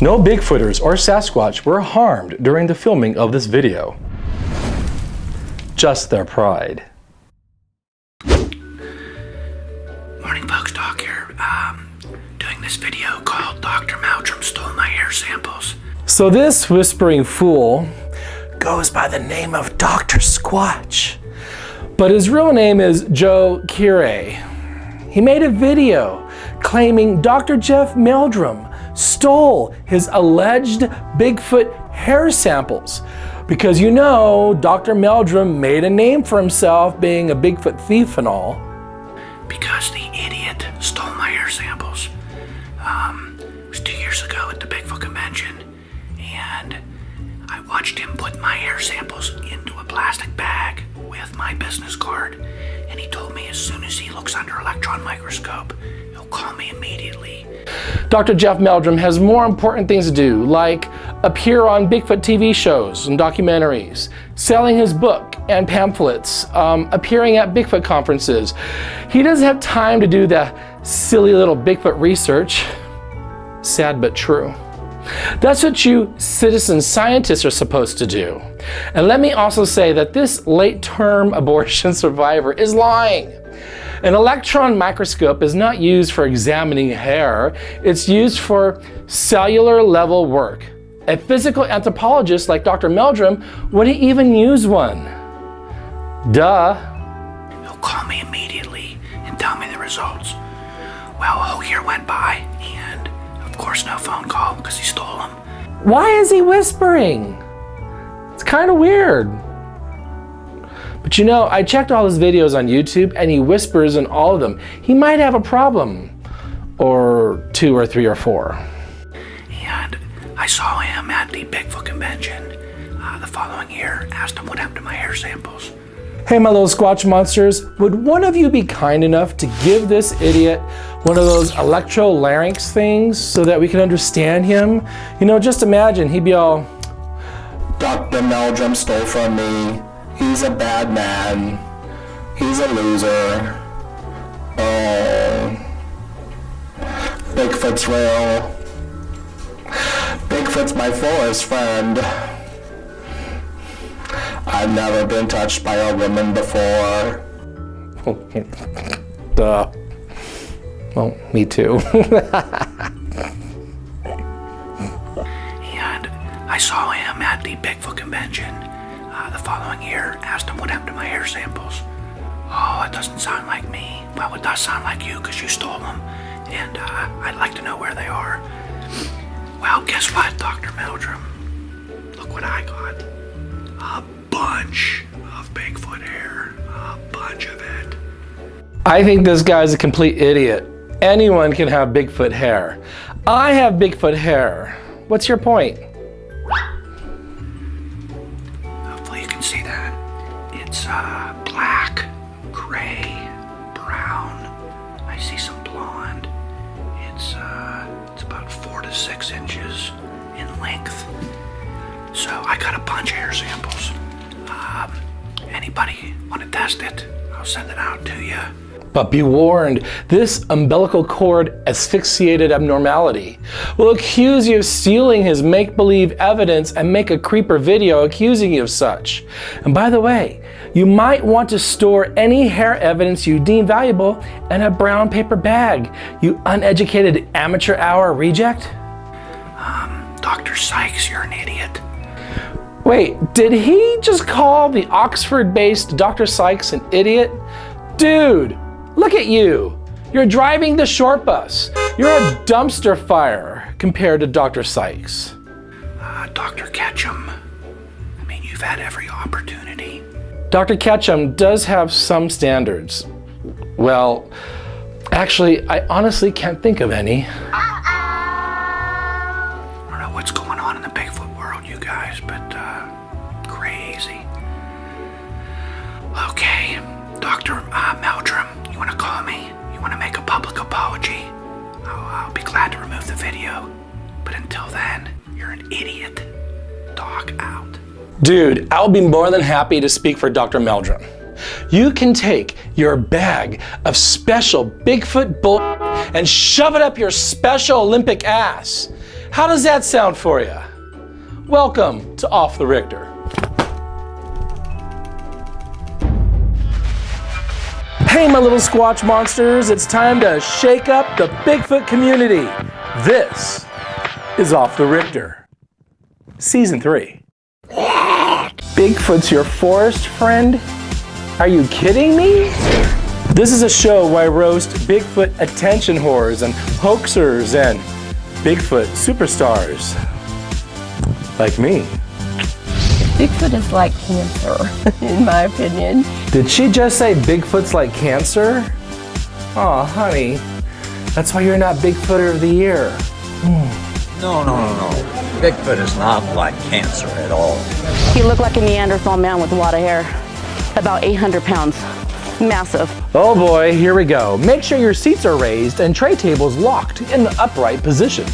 No Bigfooters or Sasquatch were harmed during the filming of this video. Just their pride. Morning folks, Doc here. Doing this video called Dr. Meldrum Stole My Hair Samples. So this whispering fool goes by the name of Dr. Squatch, but his real name is Joe Kirei. He made a video claiming Dr. Jeff Meldrum stole his alleged Bigfoot hair samples because you know Dr. Meldrum made a name for himself being a Bigfoot thief and all. Because the idiot stole my hair samples. It was 2 years ago at the Bigfoot convention, and I watched him put my hair samples into a plastic bag with my business card, and he told me as soon as he looks under electron microscope, he'll call me immediately. Dr. Jeff Meldrum has more important things to do, like appear on Bigfoot TV shows and documentaries, selling his book and pamphlets, appearing at Bigfoot conferences. He doesn't have time to do the silly little Bigfoot research. Sad but true. That's what you citizen scientists are supposed to do. And let me also say that this late-term abortion survivor is lying. An electron microscope is not used for examining hair, it's used for cellular level work. A physical anthropologist like Dr. Meldrum wouldn't even use one. Duh. He'll call me immediately and tell me the results. Well, a whole year went by, and of course no phone call because he stole them. Why is he whispering? It's kind of weird. But you know, I checked all his videos on YouTube and he whispers in all of them. He might have a problem. Or 2 or 3 or 4. And I saw him at the Bigfoot convention the following year, asked him what happened to my hair samples. Hey my little Squatch monsters, would one of you be kind enough to give this idiot one of those electrolarynx things so that we can understand him? You know, just imagine he'd be all, Dr. Meldrum stole from me. He's a bad man. He's a loser. Oh. Bigfoot's real. Bigfoot's my forest friend. I've never been touched by a woman before. Duh. Well, me too. And I saw him at the Bigfoot convention the following year, asked him what happened to my hair samples. Oh, it doesn't sound like me. Well, it does sound like you because you stole them, and I'd like to know where they are. Well, guess what, Dr. Meldrum? Look what I got. A bunch of Bigfoot hair. A bunch of it. I think this guy's a complete idiot. Anyone can have Bigfoot hair. I have Bigfoot hair. What's your point? Hopefully you can see that. It's black, gray, brown. I see some blonde. It's about 4 to 6 inches in length. So I got a bunch of hair samples. Anybody want to test it? I'll send it out to you. But be warned, this umbilical cord asphyxiated abnormality will accuse you of stealing his make-believe evidence and make a creeper video accusing you of such. And by the way, you might want to store any hair evidence you deem valuable in a brown paper bag, you uneducated amateur hour reject. Dr. Sykes, you're an idiot. Wait, did he just call the Oxford-based Dr. Sykes an idiot? Dude, look at you. You're driving the short bus. You're a dumpster fire compared to Dr. Sykes. Dr. Ketchum, I mean, you've had every opportunity. Dr. Ketchum does have some standards. Well, actually, I honestly can't think of any. I don't know what's going on in the Bigfoot world, you guys, but crazy. Okay, Dr. Meldrum, you want to call me? You want to make a public apology? I'll be glad to remove the video. But until then, you're an idiot. Dog out. Dude, I'll be more than happy to speak for Dr. Meldrum. You can take your bag of special Bigfoot bull and shove it up your special Olympic ass. How does that sound for you? Welcome to Off the Rictor. Hey, my little Squatch monsters, it's time to shake up the Bigfoot community. This is Off the Rictor, Season 3. Bigfoot's your forest friend? Are you kidding me? This is a show where I roast Bigfoot attention whores and hoaxers and Bigfoot superstars. Like me. Bigfoot is like cancer, in my opinion. Did she just say Bigfoot's like cancer? Aw, honey, that's why you're not Bigfooter of the Year. No. Bigfoot is not like cancer at all. He looked like a Neanderthal man with a lot of hair. About 800 pounds. Massive. Oh boy, here we go. Make sure your seats are raised and tray tables locked in the upright position.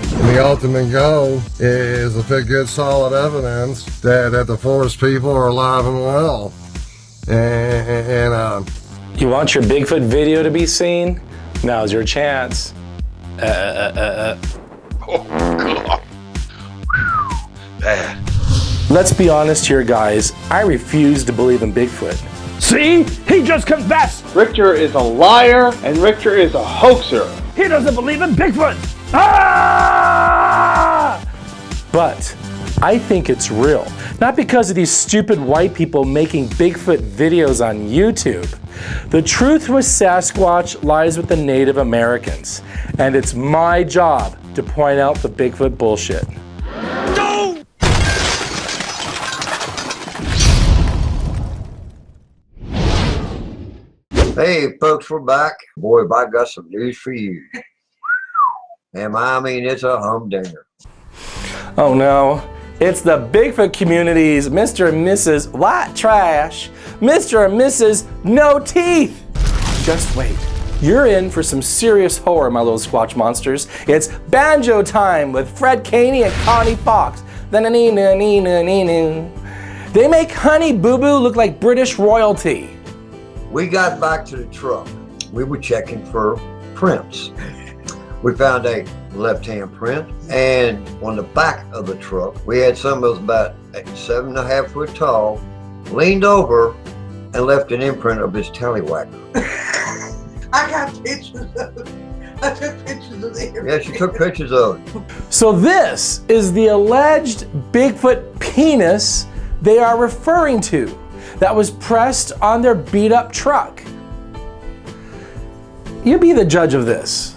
The ultimate goal is to pick good solid evidence that the forest people are alive and well. And You want your Bigfoot video to be seen? Now's your chance. Oh, God. Bad. Let's be honest here, guys. I refuse to believe in Bigfoot. See? He just confessed! Rictor is a liar and Rictor is a hoaxer. He doesn't believe in Bigfoot! Ah! But I think it's real. Not because of these stupid white people making Bigfoot videos on YouTube. The truth with Sasquatch lies with the Native Americans. And it's my job to point out the Bigfoot bullshit. Hey folks, we're back. Boy, have I got some news for you. And I mean, it's a humdinger. Oh no, it's the Bigfoot community's Mr. and Mrs. White Trash, Mr. and Mrs. No Teeth. Just wait, you're in for some serious horror, my little Squatch monsters. It's banjo time with Fred Caney and Connie Fox. They make Honey Boo Boo look like British royalty. We got back to the truck. We were checking for prints. We found a left-hand print, and on the back of the truck, we had somebody that was about 7.5 foot tall, leaned over, and left an imprint of his tallywhacker. I got pictures of it. I took pictures of it. Yeah, she took pictures of it. So this is the alleged Bigfoot penis they are referring to that was pressed on their beat-up truck. You be the judge of this.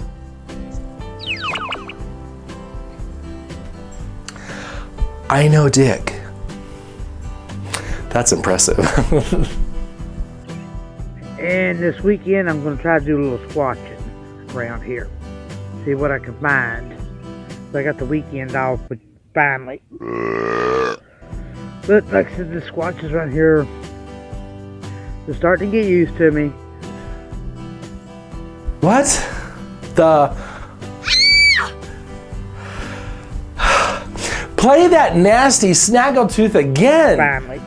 I know Dick. That's impressive. And this weekend, I'm going to try to do a little squatching around here. See what I can find. So I got the weekend off, but finally. But like I said, the squatches right here, they're starting to get used to me. What? Play that nasty snaggletooth again. Finally.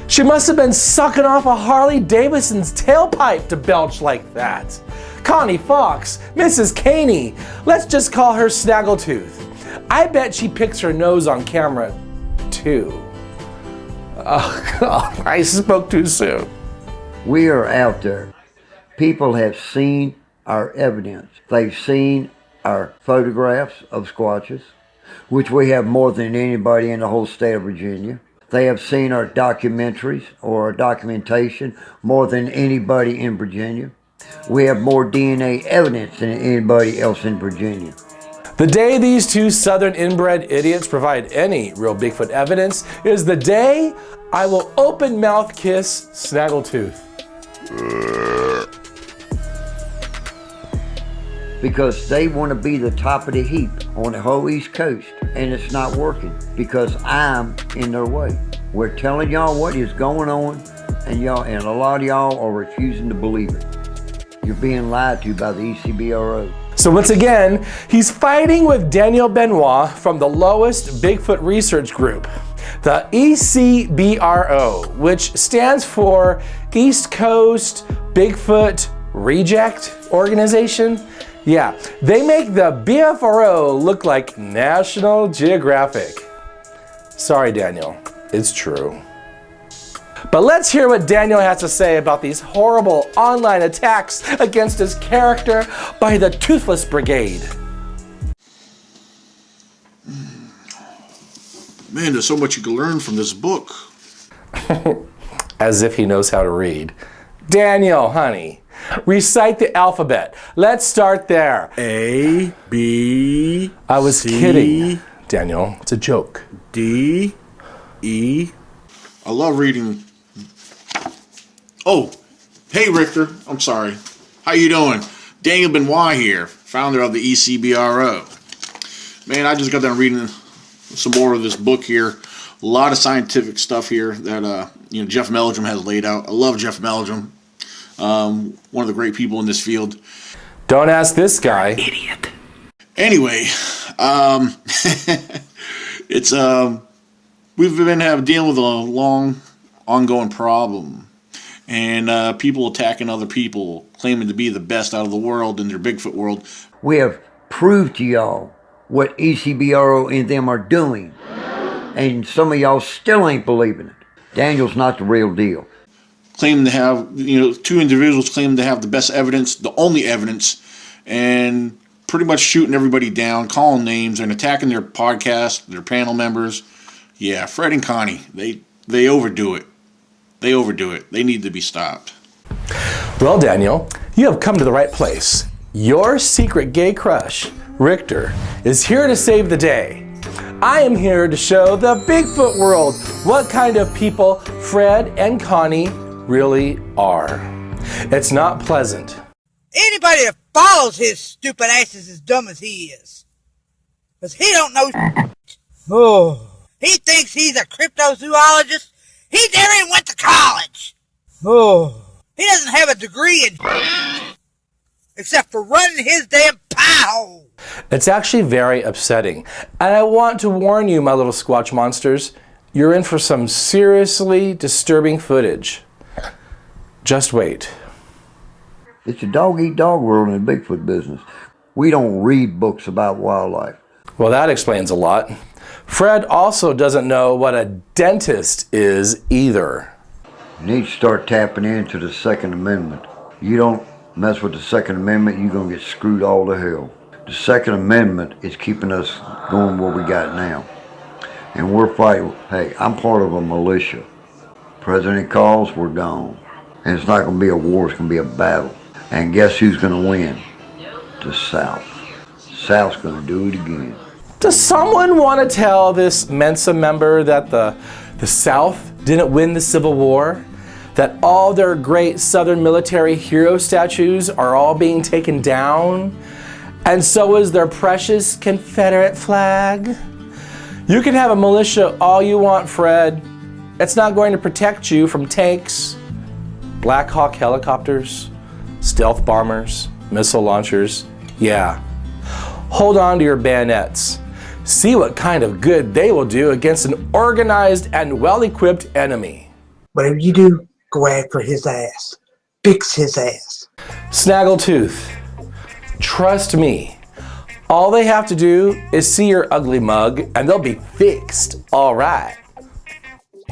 She must have been sucking off a Harley Davidson's tailpipe to belch like that. Connie Fox, Mrs. Caney, let's just call her Snaggletooth. I bet she picks her nose on camera, too. Oh, I spoke too soon. We are out there. People have seen our evidence. They've seen our photographs of squatches, which we have more than anybody in the whole state of Virginia. They have seen our documentaries or our documentation more than anybody in Virginia. We have more DNA evidence than anybody else in Virginia. The day these two southern inbred idiots provide any real Bigfoot evidence is the day I will open mouth kiss Snaggletooth. Because they want to be the top of the heap on the whole East Coast, and it's not working because I'm in their way. We're telling y'all what is going on, and a lot of y'all are refusing to believe it. You're being lied to by the ECBRO. So once again, he's fighting with Daniel Benoit from the lowest Bigfoot research group, the ECBRO, which stands for East Coast Bigfoot reject organization? Yeah, they make the BFRO look like National Geographic. Sorry, Daniel, it's true. But let's hear what Daniel has to say about these horrible online attacks against his character by the Toothless Brigade. Man, there's so much you can learn from this book. As if he knows how to read. Daniel, honey, recite the alphabet. Let's start there. A, B, I was C, kidding, Daniel. It's a joke. D, E. I love reading. Oh, hey, Rictor. I'm sorry. How you doing? Daniel Benoit here, founder of the ECBRO. Man, I just got done reading some more of this book here. A lot of scientific stuff here that Jeff Meldrum has laid out. I love Jeff Meldrum. One of the great people in this field. Don't ask this guy. Idiot. Anyway, it's we've been dealing with a long, ongoing problem, and people attacking other people, claiming to be the best out of the world in their Bigfoot world. We have proved to y'all what ECBRO and them are doing, and some of y'all still ain't believing it. Daniel's not the real deal. Claiming to have, two individuals claiming to have the best evidence, the only evidence, and pretty much shooting everybody down, calling names, and attacking their podcast, their panel members. Yeah, Fred and Connie, they overdo it. They overdo it. They need to be stopped. Well, Daniel, you have come to the right place. Your secret gay crush, Rictor, is here to save the day. I am here to show the Bigfoot world what kind of people Fred and Connie really are. It's not pleasant. Anybody that follows his stupid ass is as dumb as he is. Because he don't know Oh. He thinks he's a cryptozoologist. He never even went to college. Oh. He doesn't have a degree in except for running his damn pie hole. It's actually very upsetting. And I want to warn you, my little Squatch monsters, you're in for some seriously disturbing footage. Just wait. It's a dog-eat-dog world in the Bigfoot business. We don't read books about wildlife. Well, that explains a lot. Fred also doesn't know what a dentist is either. You need to start tapping into the Second Amendment. You don't mess with the Second Amendment, you're going to get screwed all to hell. The Second Amendment is keeping us going where we got now. And we're fighting. Hey, I'm part of a militia. President calls, we're gone. And it's not going to be a war, it's going to be a battle. And guess who's going to win? The South. South's going to do it again. Does someone want to tell this Mensa member that the South didn't win the Civil War? That all their great Southern military hero statues are all being taken down? And so is their precious Confederate flag? You can have a militia all you want, Fred. It's not going to protect you from tanks, Black Hawk helicopters, stealth bombers, missile launchers. Yeah. Hold on to your bayonets. See what kind of good they will do against an organized and well-equipped enemy. Whatever you do, go after his ass. Fix his ass. Snaggletooth, trust me. All they have to do is see your ugly mug and they'll be fixed, all right.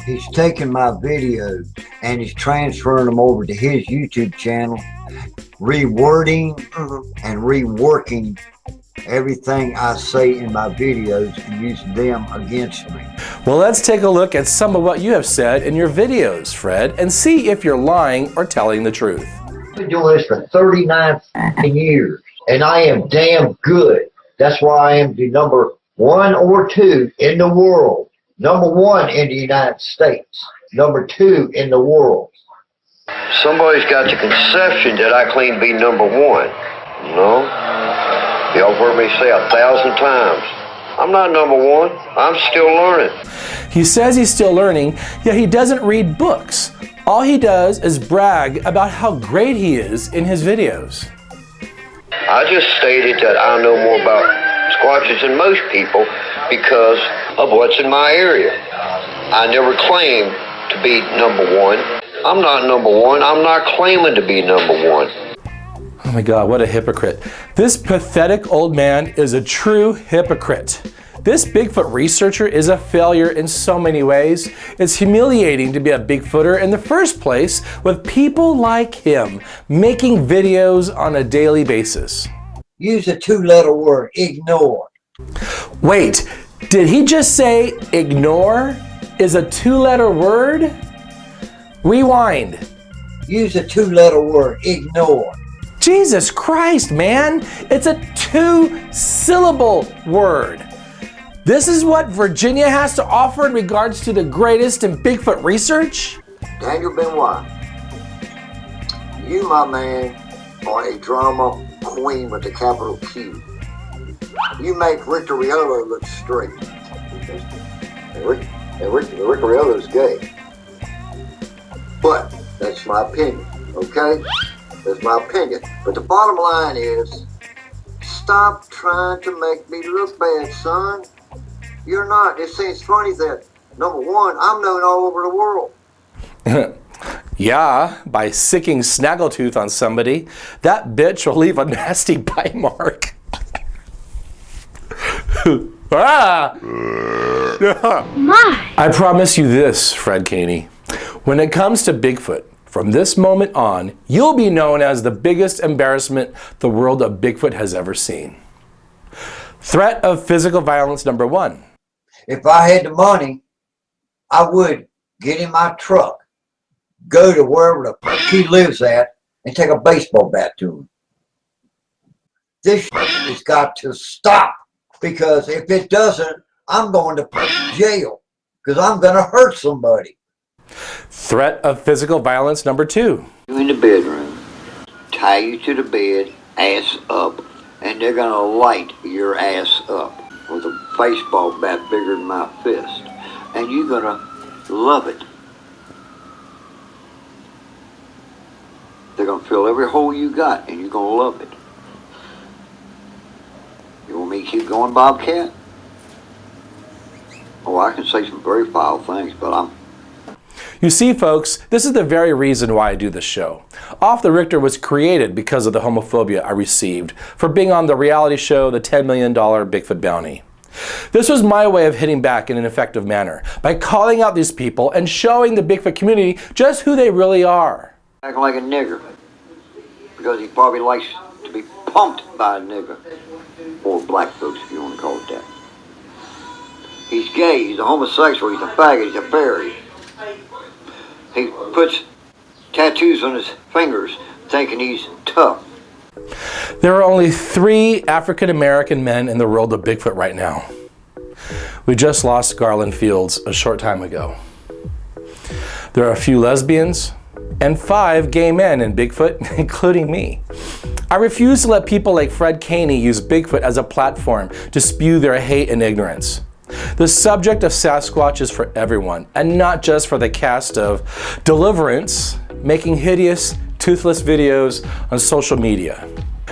He's taking my videos and he's transferring them over to his YouTube channel, rewording and reworking everything I say in my videos and using them against me. Well, let's take a look at some of what you have said in your videos, Fred, and see if you're lying or telling the truth. I've been doing this for 39 years, and I am damn good. That's why I am the number 1 or 2 in the world. Number 1 in the United States. Number 2 in the world. Somebody's got the conception that I claim to be number 1. No? Y'all heard me say 1,000 times. I'm not number 1. I'm still learning. He says he's still learning, yet he doesn't read books. All he does is brag about how great he is in his videos. I just stated that I know more about Squatches than most people because of what's in my area. I never claimed to be number 1. I'm not number 1. I'm not claiming to be number 1. Oh my God, what a hypocrite. This pathetic old man is a true hypocrite. This Bigfoot researcher is a failure in so many ways. It's humiliating to be a Bigfooter in the first place with people like him making videos on a daily basis. Use a two-letter word, ignore. Wait, did he just say ignore is a two-letter word? Rewind. Use a two-letter word, ignore. Jesus Christ, man, it's a two-syllable word. This is what Virginia has to offer in regards to the greatest in Bigfoot research? Daniel Benoit, you, my man, are a drama queen with a capital Q. You make Rictor look straight. And Rictor is gay. But that's my opinion, okay? That's my opinion. But the bottom line is, stop trying to make me look bad, son. You're not. It seems funny that, number one, I'm known all over the world. Yeah, by sicking snaggletooth on somebody, that bitch will leave a nasty bite mark. Ah! My! I promise you this, Fred Caney. When it comes to Bigfoot, from this moment on, you'll be known as the biggest embarrassment the world of Bigfoot has ever seen. Threat of physical violence number 1. If I had the money, I would get in my truck, go to wherever the fuck he lives at, and take a baseball bat to him. This shit has got to stop, because if it doesn't, I'm going to jail, because I'm going to hurt somebody. Threat of physical violence number 2. You in the bedroom, tie you to the bed, ass up, and they're going to light your ass up with a baseball bat bigger than my fist. And you're going to love it. They're going to fill every hole you got, and you're going to love it. You want me to keep going, Bobcat? Oh, I can say some very foul things, but You see, folks, this is the very reason why I do this show. Off the Rictor was created because of the homophobia I received for being on the reality show, The $10 Million Bigfoot Bounty. This was my way of hitting back in an effective manner by calling out these people and showing the Bigfoot community just who they really are. Acting like a nigger, because he probably likes to be pumped by a nigger, or black folks if you want to call it that. He's gay, he's a homosexual, he's a faggot, he's a fairy. He puts tattoos on his fingers thinking he's tough. There are only 3 African American men in the world of Bigfoot right now. We just lost Garland Fields a short time ago. There are a few lesbians and 5 gay men in Bigfoot, including me. I refuse to let people like Fred Caney use Bigfoot as a platform to spew their hate and ignorance. The subject of Sasquatch is for everyone, and not just for the cast of Deliverance making hideous, toothless videos on social media.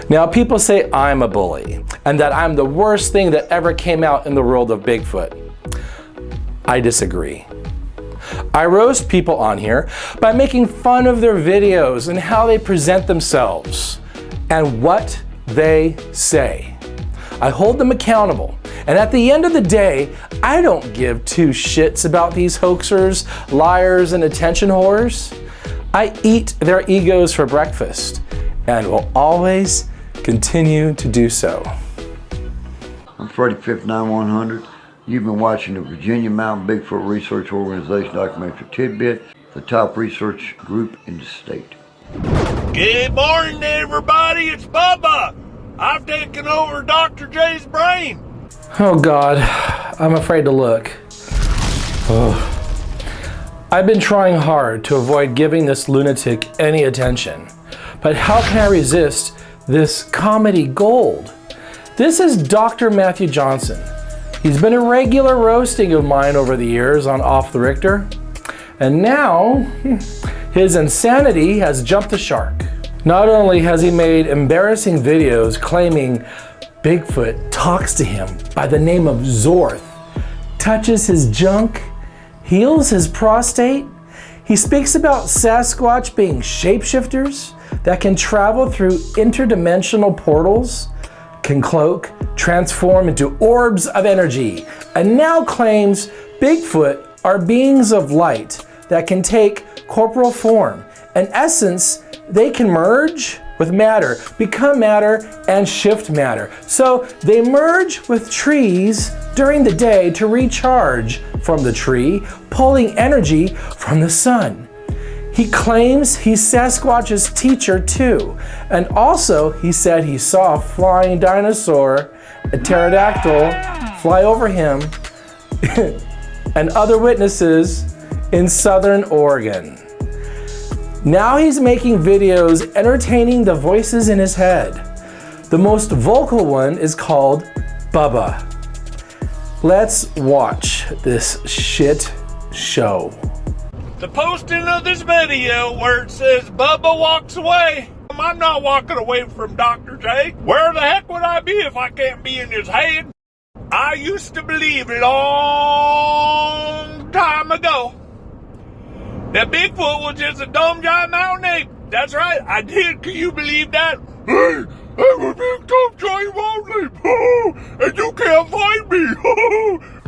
Now, people say I'm a bully, and that I'm the worst thing that ever came out in the world of Bigfoot. I disagree. I roast people on here by making fun of their videos and how they present themselves and what they say. I hold them accountable. And at the end of the day, I don't give 2 shits about these hoaxers, liars, and attention whores. I eat their egos for breakfast and will always continue to do so. I'm Freddie 59100. You've been watching the Virginia Mountain Bigfoot Research Organization documentary Tidbit, the top research group in the state. Good morning, everybody. It's Bubba. I've taken over Dr. J's brain. Oh God, I'm afraid to look. Oh. I've been trying hard to avoid giving this lunatic any attention, but how can I resist this comedy gold? This is Dr. Matthew Johnson. He's been a regular roasting of mine over the years on Off the Rictor, and now his insanity has jumped the shark. Not only has he made embarrassing videos claiming Bigfoot talks to him by the name of Zorth, touches his junk, heals his prostate, he speaks about Sasquatch being shapeshifters, that can travel through interdimensional portals, can cloak, transform into orbs of energy, and now claims Bigfoot are beings of light that can take corporeal form. In essence, they can merge with matter, become matter, and shift matter. So they merge with trees during the day to recharge from the tree, pulling energy from the sun. He claims he's Sasquatch's teacher too. And also he said he saw a flying dinosaur, a pterodactyl, fly over him and other witnesses in Southern Oregon. Now he's making videos entertaining the voices in his head. The most vocal one is called Bubba. Let's watch this shit show. The posting of this video where it says Bubba walks away. I'm not walking away from Dr. J. Where the heck would I be if I can't be in his head? I used to believe long time ago that Bigfoot was just a dumb giant mountain ape. That's right, I did. Can you believe that? Hey, I'm a big dumb giant mountain ape, and you can't find me.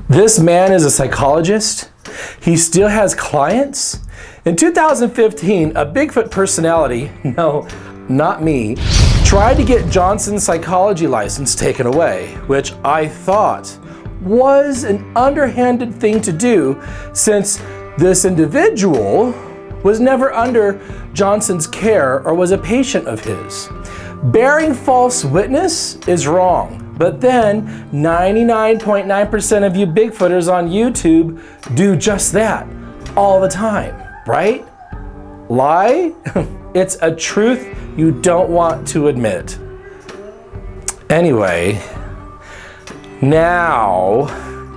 This man is a psychologist. He still has clients. In 2015, a Bigfoot personality, no, not me, tried to get Johnson's psychology license taken away, which I thought was an underhanded thing to do since this individual was never under Johnson's care or was a patient of his. Bearing false witness is wrong, but then 99.9% of you Bigfooters on YouTube do just that all the time, right? Lie? It's a truth you don't want to admit. Anyway, now,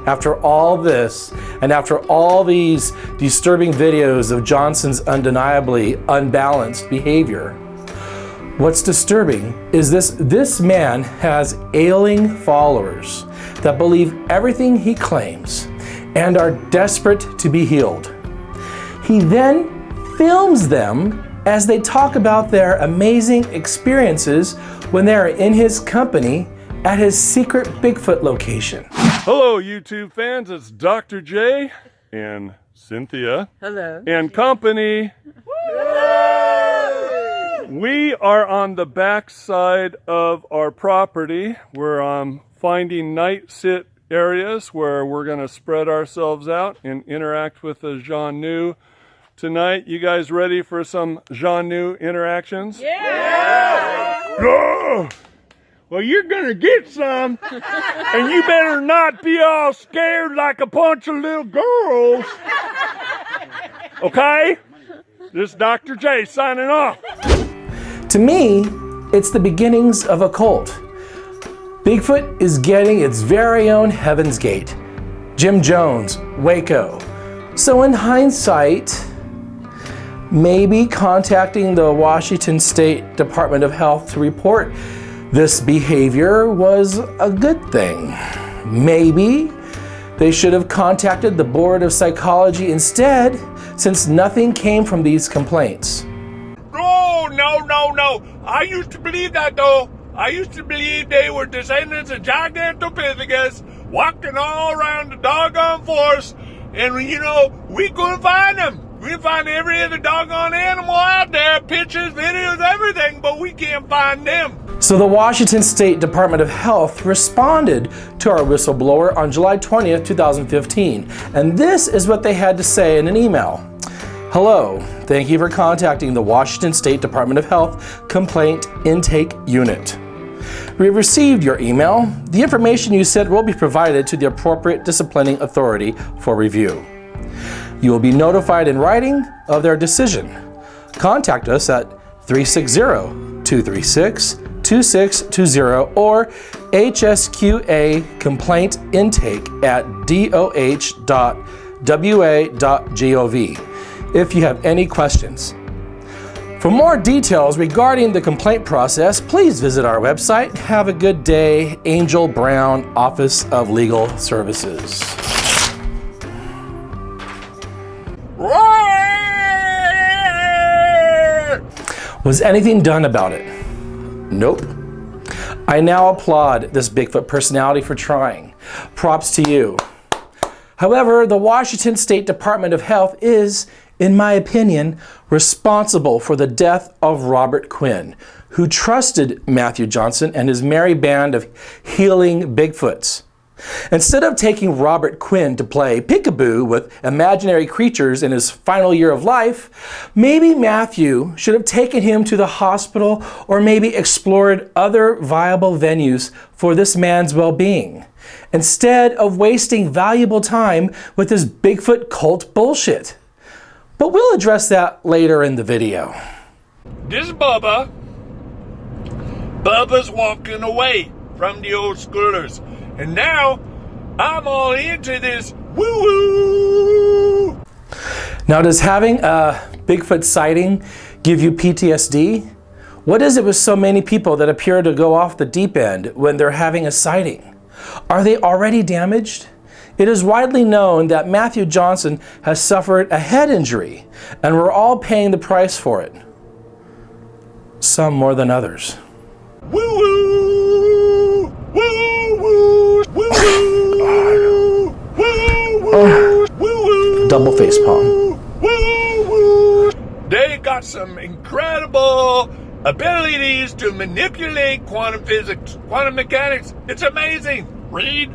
after all this, and after all these disturbing videos of Johnson's undeniably unbalanced behavior, what's disturbing is this man has ailing followers that believe everything he claims and are desperate to be healed. He then films them as they talk about their amazing experiences when they are in his company at his secret Bigfoot location. Hello, YouTube fans. It's Dr. J and Cynthia. Hello. And company. We are on the back side of our property. We're finding night sit areas where we're going to spread ourselves out and interact with the Jean-Nu tonight. You guys ready for some Jean-Nu interactions? Yeah! Yeah! Well, you're gonna get some, and you better not be all scared like a bunch of little girls. Okay? This is Dr. J signing off. To me, it's the beginnings of a cult. Bigfoot is getting its very own Heaven's Gate. Jim Jones, Waco. So in hindsight, maybe contacting the Washington State Department of Health to report this behavior was a good thing. Maybe they should have contacted the Board of Psychology instead, since nothing came from these complaints. Oh, no. I used to believe that, though. I used to believe they were descendants of Gigantopithecus walking all around the doggone forest, and, we couldn't find them. We can find every other doggone animal out there, pictures, videos, everything, but we can't find them. So the Washington State Department of Health responded to our whistleblower on July 20th, 2015. And this is what they had to say in an email. Hello, thank you for contacting the Washington State Department of Health Complaint Intake Unit. We have received your email. The information you sent will be provided to the appropriate disciplining authority for review. You will be notified in writing of their decision. Contact us at 360-236-2620 or HSQA complaint intake at doh.wa.gov if you have any questions. For more details regarding the complaint process, please visit our website. Have a good day. Angel Brown, Office of Legal Services. Was anything done about it? Nope. I now applaud this Bigfoot personality for trying. Props to you. However, the Washington State Department of Health is, in my opinion, responsible for the death of Robert Quinn, who trusted Matthew Johnson and his merry band of healing Bigfoots. Instead of taking Robert Quinn to play peekaboo with imaginary creatures in his final year of life, maybe Matthew should have taken him to the hospital or maybe explored other viable venues for this man's well-being, instead of wasting valuable time with this Bigfoot cult bullshit. But we'll address that later in the video. This is Bubba. Bubba's walking away from the old schoolers. And now, I'm all into this woo-woo. Now, does having a Bigfoot sighting give you PTSD? What is it with so many people that appear to go off the deep end when they're having a sighting? Are they already damaged? It is widely known that Matthew Johnson has suffered a head injury, and we're all paying the price for it. Some more than others. Woo-woo! Woo-woo! Woo-woo! Woo-woo! Woo-woo! Double face palm. Woo-woo! They got some incredible abilities to manipulate quantum physics, quantum mechanics. It's amazing. Read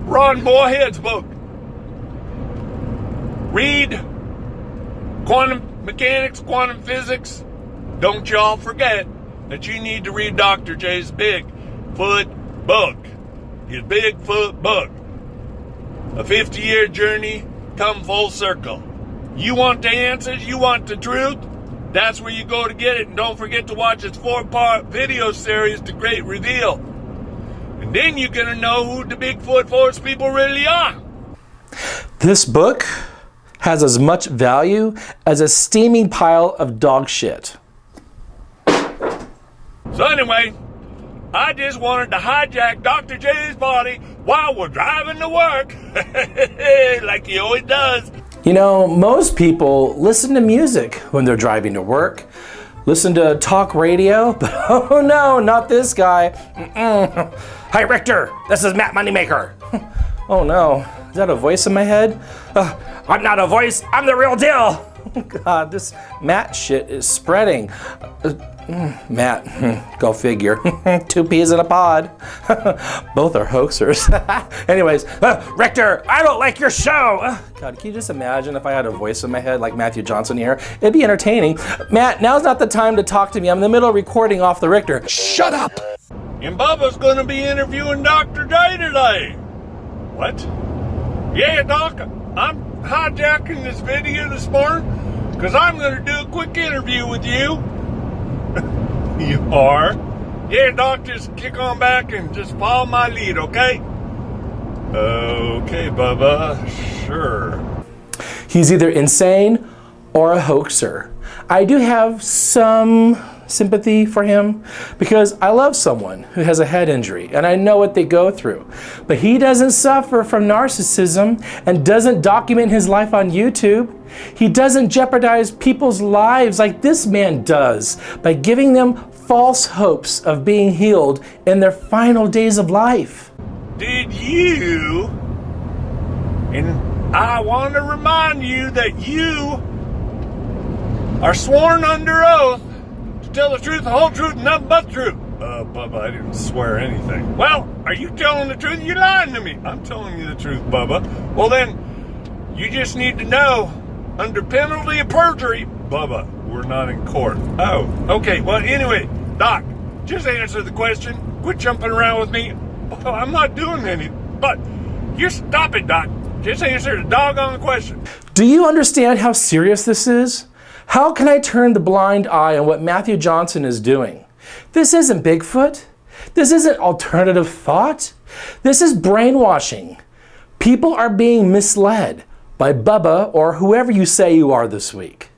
Ron Moorhead's book. Read quantum mechanics, quantum physics. Don't y'all forget that you need to read Dr. J's Bigfoot book. His Bigfoot book. A 50-year journey come full circle. You want the answers? You want the truth? That's where you go to get it. And don't forget to watch his 4-part video series, The Great Reveal. And then you're going to know who the Bigfoot Force people really are. This book has as much value as a steaming pile of dog shit. So anyway, I just wanted to hijack Dr. J's body while we're driving to work. Like he always does. You know, most people listen to music when they're driving to work, listen to talk radio, but oh no, not this guy. Hi Rictor, this is Matt Moneymaker. Oh no, is that a voice in my head? I'm not a voice, I'm the real deal. God, this Matt shit is spreading. Matt, go figure. 2 peas in a pod. Both are hoaxers. Anyways, Rictor, I don't like your show. God, can you just imagine if I had a voice in my head like Matthew Johnson here? It'd be entertaining. Matt, now's not the time to talk to me. I'm in the middle of recording off the Rictor. Shut up! And Bubba's gonna be interviewing Dr. J today. What? Yeah, Doc, I'm hijacking this video this morning because I'm gonna do a quick interview with you. You are? Yeah, Doc, just kick on back and just follow my lead, okay? Okay, Bubba, sure. He's either insane or a hoaxer. I do have some sympathy for him because I love someone who has a head injury and I know what they go through. But he doesn't suffer from narcissism and doesn't document his life on YouTube. He doesn't jeopardize people's lives like this man does by giving them false hopes of being healed in their final days of life. Did you, and I want to remind you that you are sworn under oath to tell the truth, the whole truth, and nothing but the truth. Bubba, I didn't swear anything. Well, are you telling the truth? You're lying to me. I'm telling you the truth, Bubba. Well then, you just need to know, under penalty of perjury, Bubba, we're not in court. Oh, okay. Well, anyway, Doc, just answer the question. Quit jumping around with me. Well, I'm not doing any, but you stop it, Doc. Just answer the doggone question. Do you understand how serious this is? How can I turn the blind eye on what Matthew Johnson is doing? This isn't Bigfoot. This isn't alternative thought. This is brainwashing. People are being misled by Bubba or whoever you say you are this week.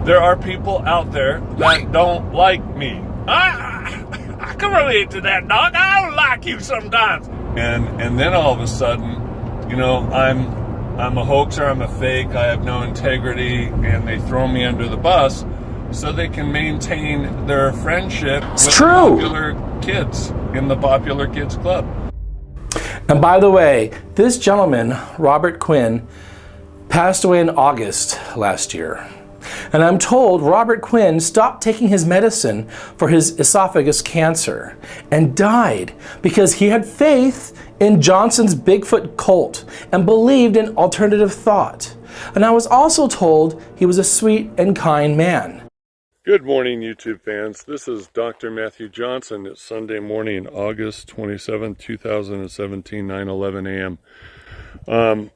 There are people out there that don't like me. I can relate to that, Doc. I don't like you sometimes. And then all of a sudden, you know, I'm a hoaxer, I'm a fake, I have no integrity, and they throw me under the bus. so they can maintain their friendship with true. the popular kids in the popular kids club. And by the way, this gentleman, Robert Quinn, passed away in August last year. And I'm told Robert Quinn stopped taking his medicine for his esophagus cancer and died because he had faith in Johnson's Bigfoot cult and believed in alternative thought. And I was also told he was a sweet and kind man. Good morning, YouTube fans. This is Dr. Matthew Johnson. It's Sunday morning, August 27, 2017, 9:11 a.m.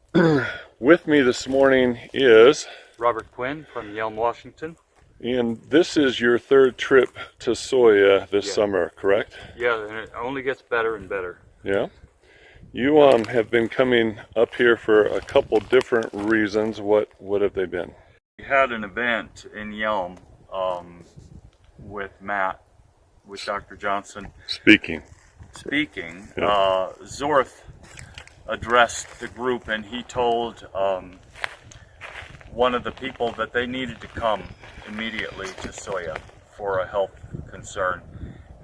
With me this morning is Robert Quinn from Yelm, Washington. And this is your third trip to Soya this summer, correct? Yeah, and it only gets better and better. Yeah. You have been coming up here for a couple different reasons. What have they been? We had an event in Yelm with Matt, with Dr. Johnson. Speaking. Yeah. Zorth addressed the group, and he told one of the people that they needed to come immediately to Soya for a health concern.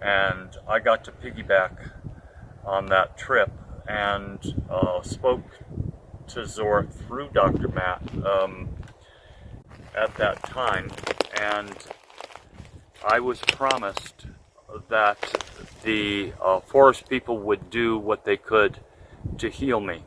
And I got to piggyback on that trip and spoke to Zorth through Dr. Matt at that time, and I was promised that the forest people would do what they could to heal me.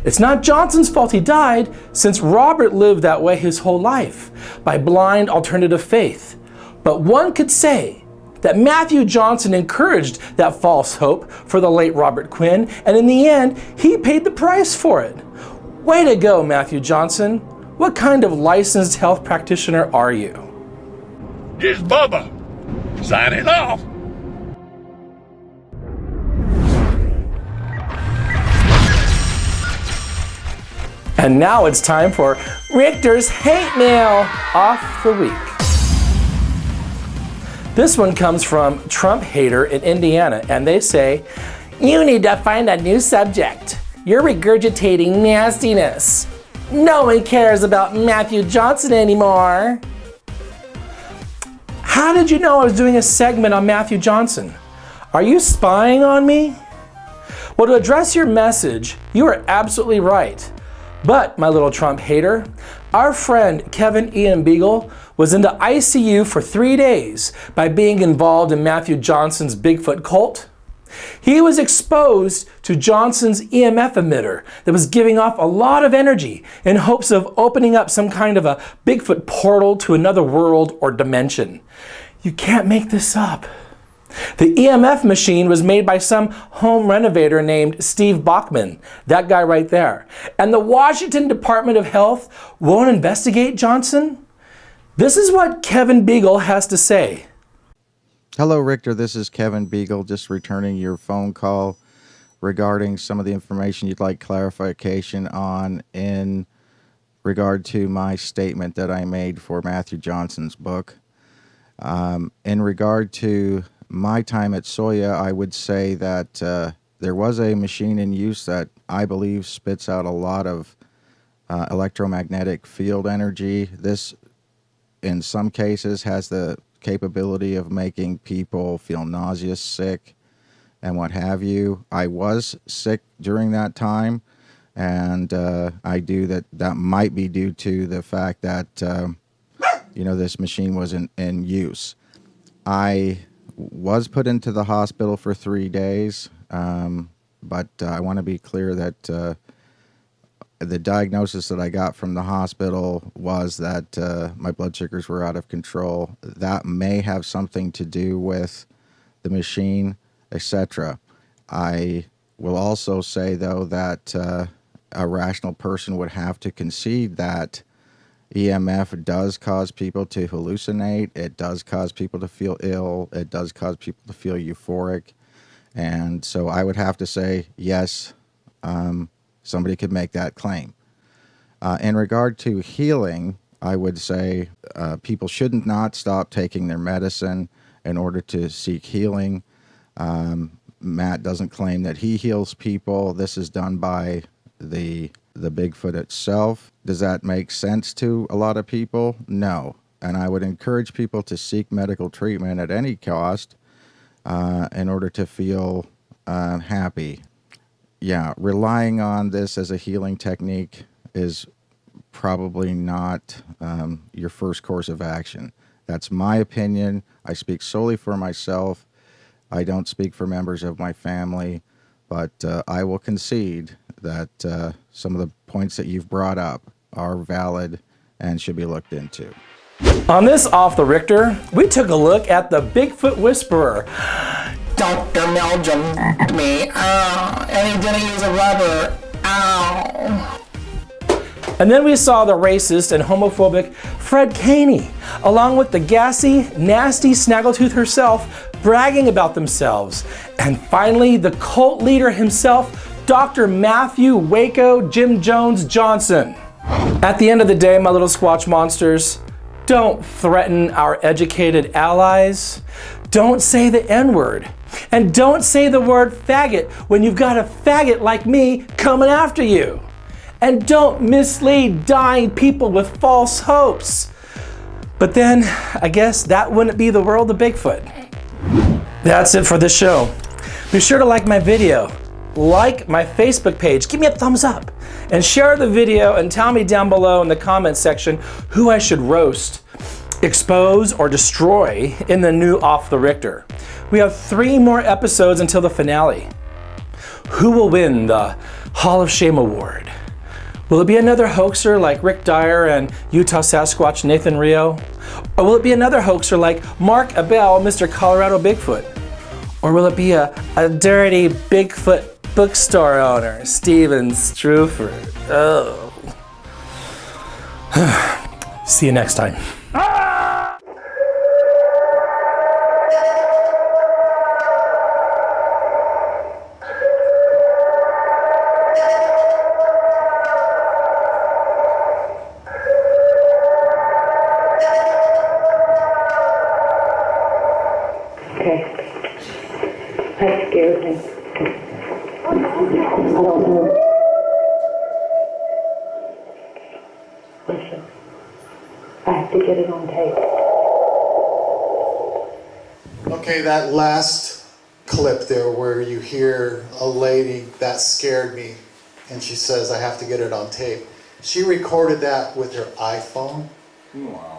It's not Johnson's fault he died, since Robert lived that way his whole life, by blind alternative faith. But one could say that Matthew Johnson encouraged that false hope for the late Robert Quinn, and in the end, he paid the price for it. Way to go, Matthew Johnson. What kind of licensed health practitioner are you? Just Bubba, signing off. And now it's time for Rictor's Hate Mail off the week. This one comes from Trump Hater in Indiana, and they say, "You need to find a new subject. You're regurgitating nastiness. No one cares about Matthew Johnson anymore." How did you know I was doing a segment on Matthew Johnson? Are you spying on me? Well, to address your message, you are absolutely right. But, my little Trump hater, our friend Kevin Ian Beagle was in the ICU for 3 days by being involved in Matthew Johnson's Bigfoot cult. He was exposed to Johnson's EMF emitter that was giving off a lot of energy in hopes of opening up some kind of a Bigfoot portal to another world or dimension. You can't make this up. The EMF machine was made by some home renovator named Steve Bachman, that guy right there. And the Washington Department of Health won't investigate Johnson? This is what Kevin Beagle has to say. Hello, Rictor. This is Kevin Beagle, just returning your phone call regarding some of the information you'd like clarification on in regard to my statement that I made for Matthew Johnson's book. In regard to my time at Soya, I would say that there was a machine in use that I believe spits out a lot of electromagnetic field energy. This, in some cases, has the capability of making people feel nauseous, sick, and what have you. I was sick during that time, and that might be due to the fact that this machine was in use. I was put into the hospital for 3 days, but I want to be clear that the diagnosis that I got from the hospital was that my blood sugars were out of control. That may have something to do with the machine, etc. I will also say, though, that a rational person would have to concede that EMF does cause people to hallucinate. It does cause people to feel ill. It does cause people to feel euphoric. And so I would have to say, yes, somebody could make that claim. In regard to healing, I would say people should not stop taking their medicine in order to seek healing. Matt doesn't claim that he heals people. This is done by the the Bigfoot itself. Does that make sense to a lot of people? No. And I would encourage people to seek medical treatment at any cost in order to feel happy. Yeah, relying on this as a healing technique is probably not your first course of action. That's my opinion. I speak solely for myself. I don't speak for members of my family, but I will concede that some of the points that you've brought up are valid and should be looked into. On this Off the Rictor, we took a look at the Bigfoot Whisperer. Dr. Meldrum, me, and he didn't use a rubber, ow. And then we saw the racist and homophobic Fred Caney, along with the gassy, nasty Snaggletooth herself, bragging about themselves. And finally, the cult leader himself, Dr. Matthew Waco Jim Jones Johnson. At the end of the day, my little Squatch monsters, don't threaten our educated allies. Don't say the N-word. And don't say the word faggot when you've got a faggot like me coming after you. And don't mislead dying people with false hopes. But then, I guess that wouldn't be the world of Bigfoot. That's it for the show. Be sure to like my video, like my Facebook page, give me a thumbs up, and share the video and tell me down below in the comments section who I should roast, expose, or destroy in the new Off the Rictor. We have 3 more episodes until the finale. Who will win the Hall of Shame Award? Will it be another hoaxer like Rick Dyer and Utah Sasquatch Nathan Rio? Or will it be another hoaxer like Mark Abel, Mr. Colorado Bigfoot? Or will it be a dirty Bigfoot bookstore owner, Steven Struford? Oh. See you next time. That scared me. I don't know. Listen, I have to get it on tape. Okay, that last clip there where you hear a lady, that scared me, and she says, I have to get it on tape. She recorded that with her iPhone. Wow.